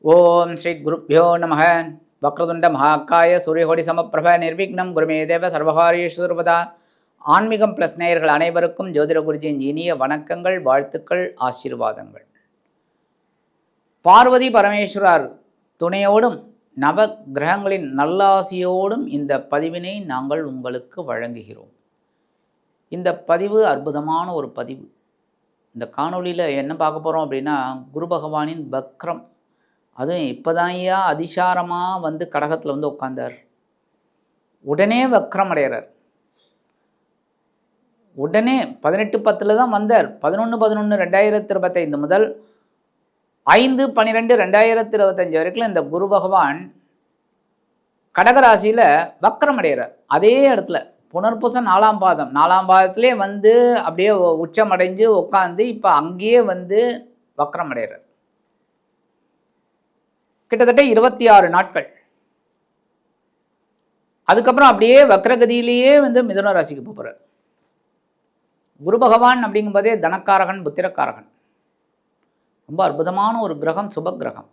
ஓம் ஸ்ரீ குருப்யோ நம. வக்ரதுண்ட மகாக்காய சூரியகோடி சமப்பிரப நிர்விக்னம் குருமே தேவ சர்வகாரியேஸ்வரபதா. ஆன்மீகம் பிளஸ் நேயர்கள் அனைவருக்கும் ஜோதிட குருஜியின் இனிய வணக்கங்கள், வாழ்த்துக்கள், ஆசீர்வாதங்கள். பார்வதி பரமேஸ்வரர் துணையோடும் நவ கிரகங்களின் நல்லாசியோடும் இந்த பதிவினை நாங்கள் உங்களுக்கு வழங்குகிறோம். இந்த பதிவு அற்புதமான ஒரு பதிவு. இந்த காணொளியில் என்ன பார்க்க போகிறோம் அப்படின்னா, குரு பகவானின் வக்ரம். அதுவும் இப்போதான்யா அதிசாரமாக வந்து கடகத்தில் வந்து உட்காந்தார். உடனே வக்ரம் அடைகிறார். உடனே 18/10 தான் வந்தார். 11/11/2025 முதல் 5/12/2025 வரைக்கும் இந்த குரு பகவான் கடகராசியில் வக்ரம் அடைகிறார். அதே இடத்துல புனர்பூசம் 4ஆம் பாதம் 4ஆம் பாதத்திலே வந்து அப்படியே உச்சம் அடைஞ்சு உட்காந்து இப்போ அங்கேயே வந்து வக்ரம் அடைகிறார். கிட்டத்தட்ட 26 நாட்கள். அதுக்கப்புறம் அப்படியே வக்ரகதியிலேயே வந்து மிதுன ராசிக்கு போகிறார். குரு பகவான் அப்படிங்கும்போதே தனக்காரகன், புத்திரக்காரகன். ரொம்ப அற்புதமான ஒரு கிரகம், சுப கிரகம்.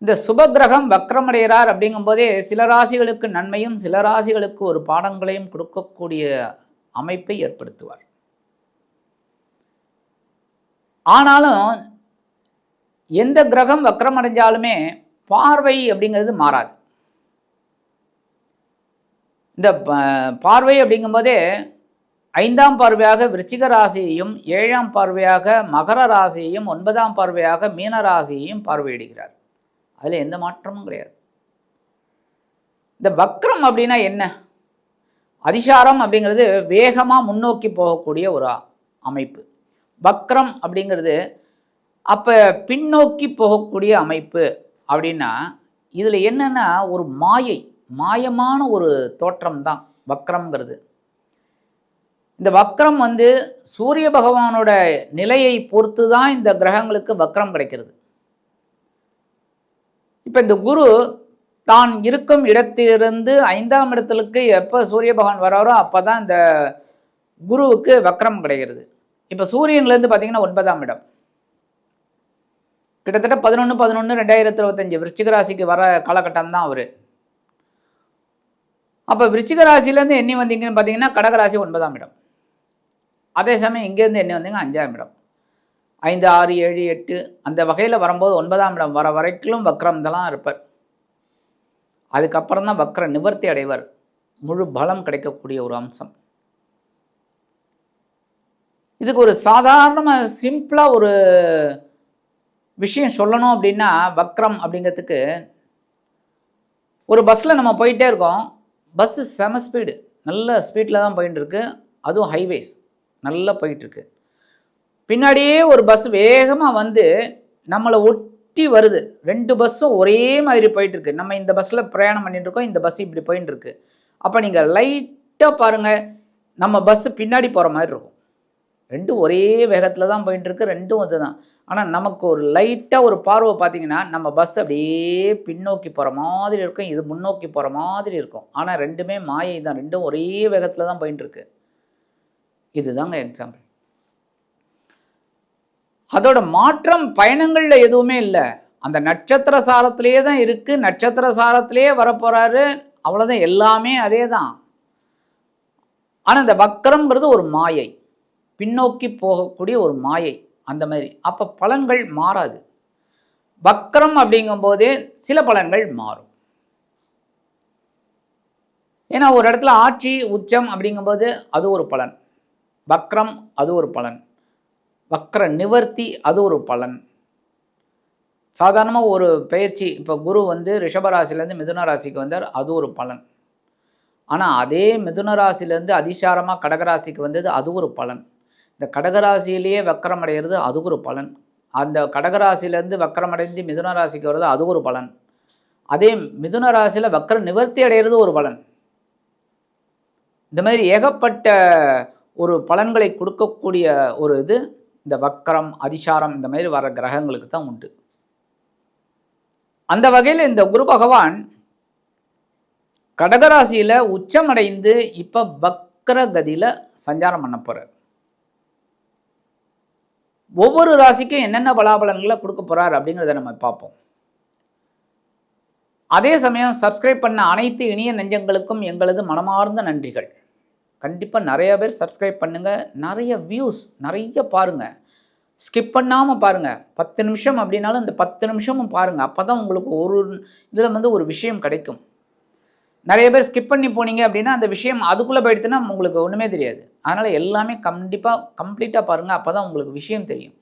இந்த சுப கிரகம் வக்ரமடைகிறார் அப்படிங்கும்போதே சில ராசிகளுக்கு நன்மையும் சில ராசிகளுக்கு ஒரு பாடங்களையும் கொடுக்கக்கூடிய அமைப்பை ஏற்படுத்துவார். ஆனாலும் எந்த கிரகம் வக்ரம் அடைஞ்சாலுமே பார்வை அப்படிங்கிறது மாறாது. இந்த பார்வை அப்படிங்கும்போதே 5ஆம் பார்வையாக விருச்சிக ராசியையும் 7ஆம் பார்வையாக மகர ராசியையும் 9ஆம் பார்வையாக மீன ராசியையும் பார்வையிடுகிறார். அதில் எந்த மாற்றமும் கிடையாது. இந்த வக்ரம் அப்படின்னா என்ன? அதிசாரம் அப்படிங்கிறது வேகமாக முன்னோக்கி போகக்கூடிய ஒரு அமைப்பு. வக்ரம் அப்படிங்கிறது அப்போ பின்னோக்கி போகக்கூடிய அமைப்பு. அப்படின்னா இதில் என்னென்னா ஒரு மாயமான ஒரு தோற்றம் தான் வக்ரம்ங்கிறது. இந்த வக்ரம் வந்து சூரிய பகவானோட நிலையை பொறுத்து தான் இந்த கிரகங்களுக்கு வக்ரம் கிடைக்கிறது. இப்போ இந்த குரு தான் இருக்கும் இடத்திலிருந்து 5ஆம் இடத்துக்கு எப்போ சூரிய பகவான் வராரோ அப்போ தான் இந்த குருவுக்கு வக்ரம் கிடைக்கிறது. இப்போ சூரியன்லேருந்து பார்த்தீங்கன்னா 9ஆம் இடம். கிட்டத்தட்ட 11/11/2025 விருச்சிக ராசிக்கு வர காலகட்டம் தான் அவர். அப்போ விருச்சிக ராசிலேருந்து எண்ணி வந்தீங்கன்னு பார்த்தீங்கன்னா கடகராசி 9ஆம் இடம். அதே சமயம் இங்கேருந்து எண்ணி வந்தீங்க 5ஆம் இடம். 5, 6, 7, 8 அந்த வகையில் வரும்போது 9ஆம் இடம் வர வரைக்கும் வக்ரம் தான் இருப்பார். அதுக்கப்புறம் தான் வக்ர நிவர்த்தி அடைவர். முழு பலம் கிடைக்கக்கூடிய ஒரு அம்சம். இதுக்கு ஒரு சாதாரணமாக சிம்பிளாக ஒரு விஷயம் சொல்லணும் அப்படின்னா, வக்ரம் அப்படிங்கிறதுக்கு ஒரு பஸ்ஸில் நம்ம போயிட்டே இருக்கோம். பஸ்ஸு செம ஸ்பீடு, நல்ல ஸ்பீடில் தான் போயிட்டு இருக்கு. அதுவும் ஹைவேஸ் நல்லா போயிட்டுருக்கு. பின்னாடியே ஒரு பஸ் வேகமாக வந்து நம்மளை ஒட்டி வருது. 2 பஸ்ஸும் ஒரே மாதிரி போயிட்டுருக்கு. நம்ம இந்த பஸ்ஸில் பிரயாணம் பண்ணிட்டு இருக்கோம், இந்த பஸ் இப்படி போயிட்டு இருக்கு. அப்போ நீங்கள் லைட்டாக பாருங்கள், நம்ம பஸ்ஸு பின்னாடி போகிற மாதிரி இருக்கும். 2 ஒரே வேகத்தில் தான் போயிட்டுருக்கு, 2 அது தான். ஆனால் நமக்கு ஒரு லைட்டாக ஒரு பார்வை பார்த்தீங்கன்னா நம்ம பஸ் அப்படியே பின்னோக்கி போகிற மாதிரி இருக்கும், இது முன்னோக்கி போகிற மாதிரி இருக்கும். ஆனால் 2மே மாயை தான், 2ம் ஒரே வேகத்தில் தான் போயிட்டுருக்கு. இதுதாங்க எக்ஸாம்பிள். அதோட மாற்றம் பயணங்களில் எதுவுமே இல்லை. அந்த நட்சத்திர சாரத்திலேயே தான் இருக்குது. நட்சத்திர சாரத்திலேயே வரப்போகிறாரு, அவ்வளோதான். எல்லாமே அதே தான். ஆனால் இந்த வக்ரம்ங்கிறது ஒரு மாயை, பின்னோக்கி போகக்கூடிய ஒரு மாயை. அந்த மாதிரி அப்போ பலன்கள் மாறாது. வக்ரம் அப்படிங்கும்போதே சில பலன்கள் மாறும். ஏன்னா ஒரு இடத்துல ஆட்சி உச்சம் அப்படிங்கும்போது அது ஒரு பலன், வக்ரம் அது ஒரு பலன், வக்ர நிவர்த்தி அது ஒரு பலன். சாதாரணமாக ஒரு பயிற்சி, இப்போ குரு வந்து ரிஷபராசிலேருந்து மிதுன ராசிக்கு வந்தார், அது ஒரு பலன். ஆனால் அதே மிதுன ராசிலேருந்து அதிசாரமாக கடகராசிக்கு வந்தது, அது ஒரு பலன். இந்த கடகராசியிலேயே வக்ரம் அடைகிறது அது ஒரு பலன். அந்த கடகராசிலேருந்து வக்ரம் அடைந்து மிதுன ராசிக்கு வர்றது அது ஒரு பலன். அதே மிதுன ராசியில் வக்ர நிவர்த்தி அடைகிறது ஒரு பலன். இந்த மாதிரி ஏகப்பட்ட ஒரு பலன்களை கொடுக்கக்கூடிய ஒரு இது இந்த வக்ரம், அதிசாரம் இந்த மாதிரி வர கிரகங்களுக்கு தான் உண்டு. அந்த வகையில் இந்த குரு பகவான் கடகராசியில் உச்சமடைந்து இப்போ வக்ர கதியில் சஞ்சாரம் பண்ண போகிறார். ஒவ்வொரு ராசிக்கும் என்னென்ன பலாபலன்களை கொடுக்க போகிறார் அப்படிங்கிறத நம்ம பார்ப்போம். அதே சமயம் சப்ஸ்கிரைப் பண்ண அனைத்து இனிய நெஞ்சங்களுக்கும் எங்களது மனமார்ந்த நன்றிகள். கண்டிப்பாக நிறைய பேர் சப்ஸ்கிரைப் பண்ணுங்கள், நிறைய வியூஸ் நிறைய பாருங்கள், ஸ்கிப் பண்ணாமல் பாருங்கள். 10 நிமிஷம் அப்படின்னாலும் இந்த 10 நிமிஷமும் பாருங்கள். அப்போ தான் உங்களுக்கு ஒரு இதில் ஒரு விஷயம் கிடைக்கும். நிறைய பேர் ஸ்கிப் பண்ணி போனீங்க அப்படின்னா அந்த விஷயம் அதுக்குள்ளே போயிடுச்சுன்னா உங்களுக்கு ஒன்றுமே தெரியாது. அதனால் எல்லாமே கம்ப்ளீட்டாக பாருங்கள், அப்போ தான் உங்களுக்கு விஷயம் தெரியும்.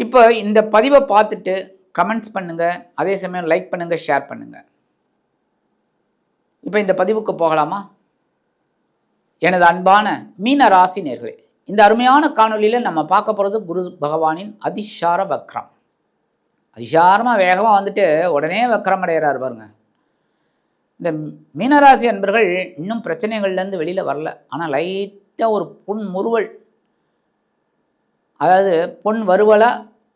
இப்போ இந்த பதிவை பார்த்துட்டு கமெண்ட்ஸ் பண்ணுங்கள், அதே சமயம் லைக் பண்ணுங்கள், ஷேர் பண்ணுங்கள். இப்போ இந்த பதிவுக்கு போகலாமா? எனது அன்பான மீன ராசி நேயர்களே, இந்த அருமையான காணொலியில் நம்ம பார்க்க போகிறது குரு பகவானின் அதிசார வக்ரம். அதிசாரமாக வேகமாக வந்துட்டு உடனே வக்ரம் அடைகிறார் பாருங்க. இந்த மீனராசி அன்பர்கள் இன்னும் பிரச்சனைகள்லேருந்து வெளியில் வரல. ஆனால் லைட்டாக ஒரு புன்முறுவல், அதாவது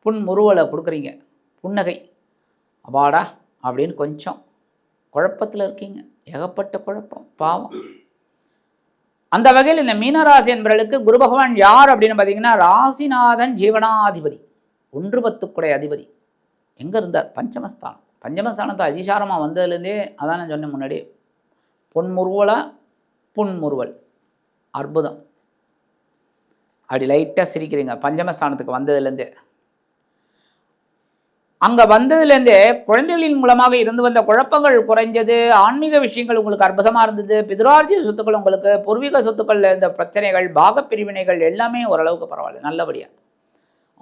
புன்முறுவலை கொடுக்குறீங்க. புன்னகை அப்பாடா அப்படின்னு கொஞ்சம் குழப்பத்தில் இருக்கீங்க. ஏகப்பட்ட குழப்பம், பாவம். அந்த வகையில் இந்த மீனராசி என்பவர்களுக்கு குரு பகவான் யார் அப்படின்னு பார்த்தீங்கன்னா, ராசிநாதன் ஜீவனாதிபதி, 1-10 அதிபதி. எங்கே இருந்தார்? பஞ்சமஸ்தானம். பஞ்சமஸ்தானத்தை அதிசாரமாக வந்ததுலேருந்தே அதான் நான் சொன்னேன் முன்னாடி, புன்முறுவல் அற்புதம். அப்படி லைட்டாக சிரிக்கிறீங்க பஞ்சமஸ்தானத்துக்கு வந்ததுலேருந்தே. அங்கே வந்ததுலேருந்தே குழந்தைகளின் மூலமாக இருந்து வந்த குழப்பங்கள் குறைஞ்சது. ஆன்மீக விஷயங்கள் உங்களுக்கு அற்புதமாக இருந்தது. பிதுரார்ஜித சொத்துக்கள், உங்களுக்கு பூர்வீக சொத்துக்கள், இந்த பிரச்சனைகள், பாகப்பிரிவினைகள் எல்லாமே ஓரளவுக்கு பரவாயில்ல, நல்லபடியாக.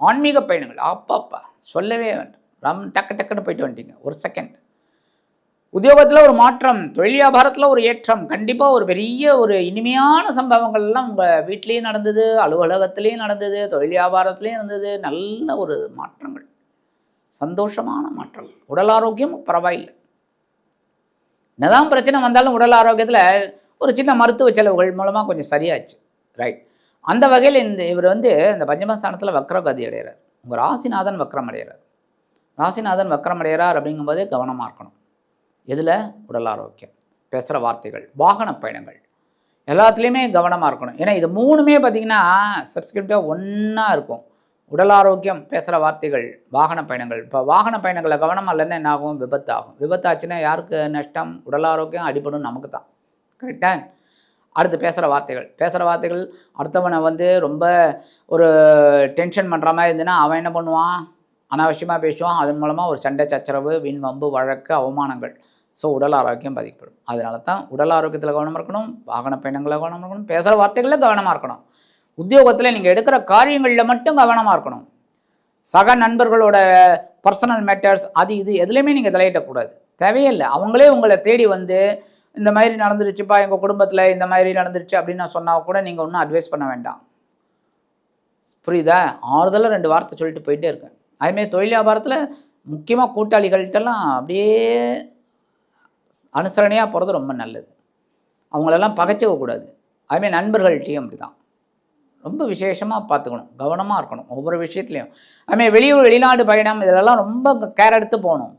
ஆன்மீக பயணங்கள் அப்பப்பா சொல்லவே வேண்டாம், டக்குன்னு போயிட்டு வந்துட்டீங்க. ஒரு செகண்ட். உத்தியோகத்தில் ஒரு மாற்றம், தொழில் வியாபாரத்தில் ஒரு ஏற்றம். கண்டிப்பாக ஒரு பெரிய ஒரு இனிமையான சம்பவங்கள்லாம் உங்கள் வீட்லேயும் நடந்தது, அலுவலகத்துலேயும் நடந்தது, தொழில் வியாபாரத்துலேயும் இருந்தது. நல்ல ஒரு மாற்றங்கள், சந்தோஷமான மாற்றம். உடல் ஆரோக்கியம் பரவாயில்லை. என்னதான் பிரச்சனை வந்தாலும் உடல் ஆரோக்கியத்தில் ஒரு சின்ன மருத்துவ செலவுகள் மூலமாக கொஞ்சம் சரியாச்சு. ரைட். அந்த வகையில் இவர் இந்த பஞ்சமஸ்தானத்தில் வக்ரகதி அடைகிறார். உங்கள் ராசிநாதன் வக்ரம் அடைகிறார். ராசிநாதன் வக்ரம் அடைகிறார் அப்படிங்கும்போதே கவனமாக இருக்கணும். எதில்? உடல் ஆரோக்கியம், பேசுகிற வார்த்தைகள், வாகன பயணங்கள் எல்லாத்துலேயுமே கவனமாக இருக்கணும். ஏன்னா இது 3மே பார்த்திங்கன்னா சப்ஸ்கிரிப்டாக ஒன்றா இருக்கும். உடல் ஆரோக்கியம், பேசுகிற வார்த்தைகள், வாகன பயணங்கள். இப்போ வாகன பயணங்களை கவனமாக இல்லைன்னா என்ன ஆகும்? விபத்தாகும். விபத்தாச்சுன்னா யாருக்கு நஷ்டம்? உடல் ஆரோக்கியம் அடிபடும், நமக்கு தான். கரெக்டாக? அடுத்து பேசுகிற வார்த்தைகள் அடுத்தவனை ரொம்ப ஒரு டென்ஷன் பண்ணுற மாதிரி இருந்துன்னா அவன் என்ன பண்ணுவான்? அனாவசியமாக பேசுவான். அதன் மூலமாக ஒரு சண்டை சச்சரவு, வீண் வம்பு, வழக்கு, அவமானங்கள். ஸோ உடல் ஆரோக்கியம் பாதிக்கப்படும். அதனால தான் உடல் ஆரோக்கியத்தில் கவனமாக இருக்கணும், வாகன பயணங்களில் கவனமாக இருக்கணும், பேசுகிற வார்த்தைகளில் கவனமாக இருக்கணும். உத்தியோகத்தில் நீங்கள் எடுக்கிற காரியங்களில் மட்டும் கவனமாக இருக்கணும். சக நண்பர்களோட பர்சனல் மேட்டர்ஸ் அது இது எதுலேயுமே நீங்கள் தலையிடக்கூடாது, தேவையில்லை. அவங்களே உங்களை தேடி இந்த மாதிரி நடந்துருச்சுப்பா எங்கள் குடும்பத்தில், இந்த மாதிரி நடந்துருச்சு அப்படின்னு நான் சொன்னால் கூட நீங்கள் ஒன்றும் அட்வைஸ் பண்ண வேண்டாம். புரியுதா? ஆறுதலாக 2 வார்த்தை சொல்லிட்டு போயிட்டே இருக்கேன். அதுமாரி தொழில் வியாபாரத்தில் முக்கியமாக கூட்டாளிகள்கிட்டலாம் அப்படியே அனுசரணையாக போகிறது ரொம்ப நல்லது. அவங்களெல்லாம் பகைச்சிக்கக்கூடாது. அதுமாரி நண்பர்கள்ட்டையும் அப்படி தான் ரொம்ப விசேஷமாக பார்த்துக்கணும், கவனமாக இருக்கணும் ஒவ்வொரு விஷயத்துலையும். அதுமாதிரி வெளியூர் வெளிநாடு பயணம் இதெல்லாம் ரொம்ப கேர் எடுத்து போகணும்.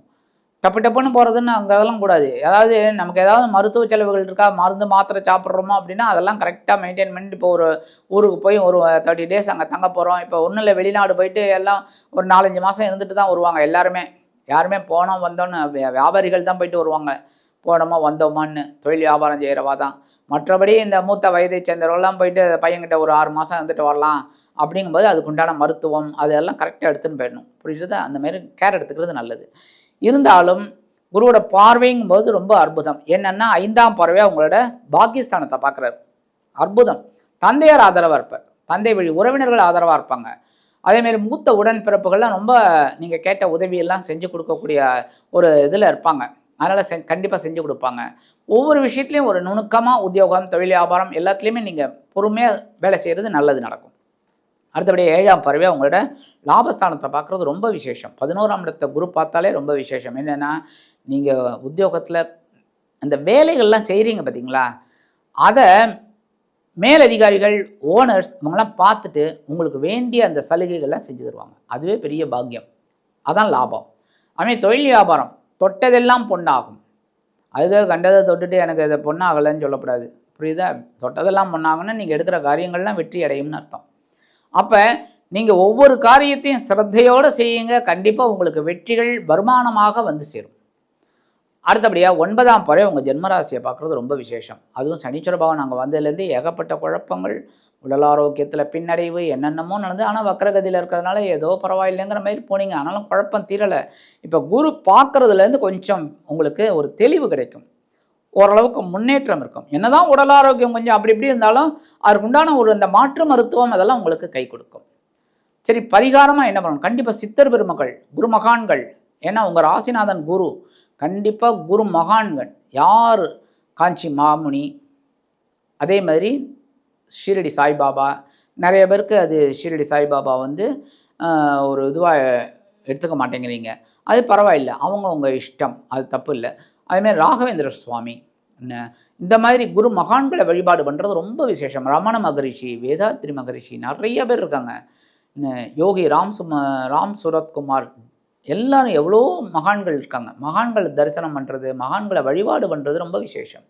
டப்புன்னு போகிறதுன்னு அங்கே அதெல்லாம் கூடாது. அதாவது நமக்கு ஏதாவது மருத்துவ செலவுகள் இருக்கா, மருந்து மாத்திரை சாப்பிட்றோமோ அப்படின்னா அதெல்லாம் கரெக்டாக மெயின்டைன் பண்ணிட்டு, இப்போ ஒரு ஊருக்கு போய் ஒரு 30 days அங்கே தங்க போகிறோம். இப்போ ஒன்றும் இல்லை, வெளிநாடு போயிட்டு எல்லாம் ஒரு 4-5 மாதம் இருந்துட்டு தான் வருவாங்க எல்லாருமே. யாருமே போனோம் வந்தோன்னு வியாபாரிகள் தான் போயிட்டு வருவாங்க. போனோமா வந்தோமான்னு தொழில் வியாபாரம் செய்கிறவா தான். மற்றபடி இந்த மூத்த வயதை சேர்ந்தவர்கள்லாம் போயிட்டு பையன்கிட்ட ஒரு 6 மாதம் இருந்துட்டு வரலாம் அப்படிங்கும்போது அதுக்குண்டான மருத்துவம் அதெல்லாம் கரெக்டாக எடுத்துன்னு போயிடணும். புரியுது? அந்த மாதிரி கேர் எடுத்துக்கிறது நல்லது. இருந்தாலும் குருவோட பார்வைங்கும் போது ரொம்ப அற்புதம். என்னன்னா 5ஆம் பார்வையாக உங்களோட பாக்கியஸ்தானத்தை பார்க்குறாரு. அற்புதம். தந்தையார் ஆதரவாக இருப்பார், தந்தை வழி உறவினர்கள் ஆதரவாக இருப்பாங்க. அதேமாரி மூத்த உடன்பிறப்புகள்லாம் ரொம்ப நீங்கள் கேட்ட உதவியெல்லாம் செஞ்சு கொடுக்கக்கூடிய ஒரு இதில் இருப்பாங்க. அதனால் கண்டிப்பாக செஞ்சு கொடுப்பாங்க. ஒவ்வொரு விஷயத்துலையும் ஒரு நுணுக்கமாக உத்தியோகம், தொழில் வியாபாரம் எல்லாத்துலேயுமே நீங்கள் பொறுமையாக வேலை செய்கிறது நல்லது நடக்கும். அடுத்தபடி 7ஆம் பார்வையாக உங்களோட லாபஸ்தானத்தை பார்க்குறது ரொம்ப விசேஷம். 11ஆம் இடத்தை குரு பார்த்தாலே ரொம்ப விசேஷம். என்னென்னா நீங்கள் உத்தியோகத்தில் அந்த வேலைகள்லாம் செய்கிறீங்க பார்த்தீங்களா, அதை மேலதிகாரிகள், ஓனர்ஸ் இவங்கெல்லாம் பார்த்துட்டு உங்களுக்கு வேண்டிய அந்த சலுகைகள்லாம் செஞ்சு தருவாங்க. அதுவே பெரிய பாக்கியம், அதான் லாபம். அதுமாதிரி தொழில் வியாபாரம் தொட்டதெல்லாம் பொண்ணாகும். அதுக்காக கண்டதை தொட்டுட்டு எனக்கு அதை பொண்ணாகலைன்னு சொல்லக்கூடாது. புரியுதா? தொட்டதெல்லாம் பண்ணாங்கன்னா நீங்கள் எடுக்கிற காரியங்கள்லாம் வெற்றி அடையும்னு அர்த்தம். அப்போ நீங்கள் ஒவ்வொரு காரியத்தையும் சிரத்தையோடு செய்யுங்க, கண்டிப்பாக உங்களுக்கு வெற்றிகள் வருமானமாக வந்து சேரும். அடுத்தபடியாக 9ஆம் பறை உங்கள் ஜென்மராசியை பார்க்குறது ரொம்ப விசேஷம். அதுவும் சனீஸ்வர பகவான் அங்கே வந்ததுலேருந்து ஏகப்பட்ட குழப்பங்கள், உடல் ஆரோக்கியத்தில் பின்னடைவு, என்னென்னமோ நடந்து. ஆனால் வக்கரகதியில் இருக்கிறதுனால ஏதோ பரவாயில்லைங்கிற மாதிரி போனீங்க, ஆனாலும் குழப்பம் தீரலை. இப்போ குரு பார்க்குறதுலேருந்து கொஞ்சம் உங்களுக்கு ஒரு தெளிவு கிடைக்கும், ஓரளவுக்கு முன்னேற்றம் இருக்கும். என்னதான் உடல் ஆரோக்கியம் கொஞ்சம் அப்படி இப்படி இருந்தாலும் அதுக்குண்டான ஒரு அந்த மாற்று மருத்துவம் அதெல்லாம் உங்களுக்கு கை கொடுக்கும். சரி, பரிகாரமாக என்ன பண்ணணும்? கண்டிப்பாக சித்தர் பெருமக்கள், குரு மகான்கள், ஏன்னா உங்கள் ராசிநாதன் குரு, கண்டிப்பாக குரு மகான்கள் யார்? காஞ்சி மாமுனி, அதே மாதிரி ஷீரடி சாய்பாபா. நிறைய பேருக்கு அது ஷீரடி சாய்பாபா வந்து ஒரு இதுவாக எடுத்துக்க மாட்டேங்கிறீங்க, அது பரவாயில்லை, அவங்க உங்கள் இஷ்டம், அது தப்பு இல்லை. அதேமாதிரி ராகவேந்திர சுவாமி, இந்த மாதிரி குரு மகான்களை வழிபாடு பண்ணுறது ரொம்ப விசேஷம். ரமண மகரிஷி, வேதாத்ரி மகரிஷி, நிறைய பேர் இருக்காங்க. யோகி ராம் சுரத்குமார், எல்லாரும் எவ்வளோ மகான்கள் இருக்காங்க. மகான்களை தரிசனம் பண்ணுறது, மகான்களை வழிபாடு பண்ணுறது ரொம்ப விசேஷம்.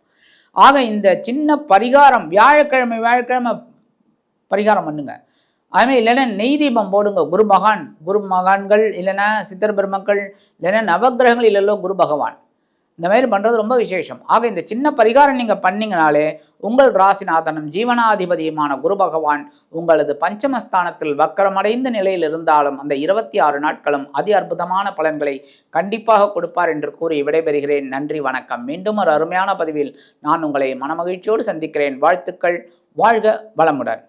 ஆக இந்த சின்ன பரிகாரம் வியாழக்கிழமை பரிகாரம் பண்ணுங்க. அதுமாதிரி இல்லைன்னா நெய் தீபம் போடுங்க. குரு மகான்கள் இல்லைன்னா சித்தர் பெருமக்கள் இல்லைன்னா நவகிரகங்கள் இல்லைல்லோ குரு பகவான், இந்த மாதிரி பண்ணுறது ரொம்ப விசேஷம். ஆக இந்த சின்ன பரிகாரம் நீங்கள் பண்ணிங்கனாலே உங்கள் ராசிநாதனும் ஜீவனாதிபதியுமான குரு பகவான் உங்களது பஞ்சமஸ்தானத்தில் வக்கரமடைந்த நிலையில் இருந்தாலும் அந்த 26 நாட்களும் அதி அற்புதமான பலன்களை கண்டிப்பாக கொடுப்பார் என்று கூறி விடைபெறுகிறேன். நன்றி, வணக்கம். மீண்டும் ஒரு அருமையான பதிவில் நான் உங்களை மனமகிழ்ச்சியோடு சந்திக்கிறேன். வாழ்த்துக்கள். வாழ்க வளமுடன்.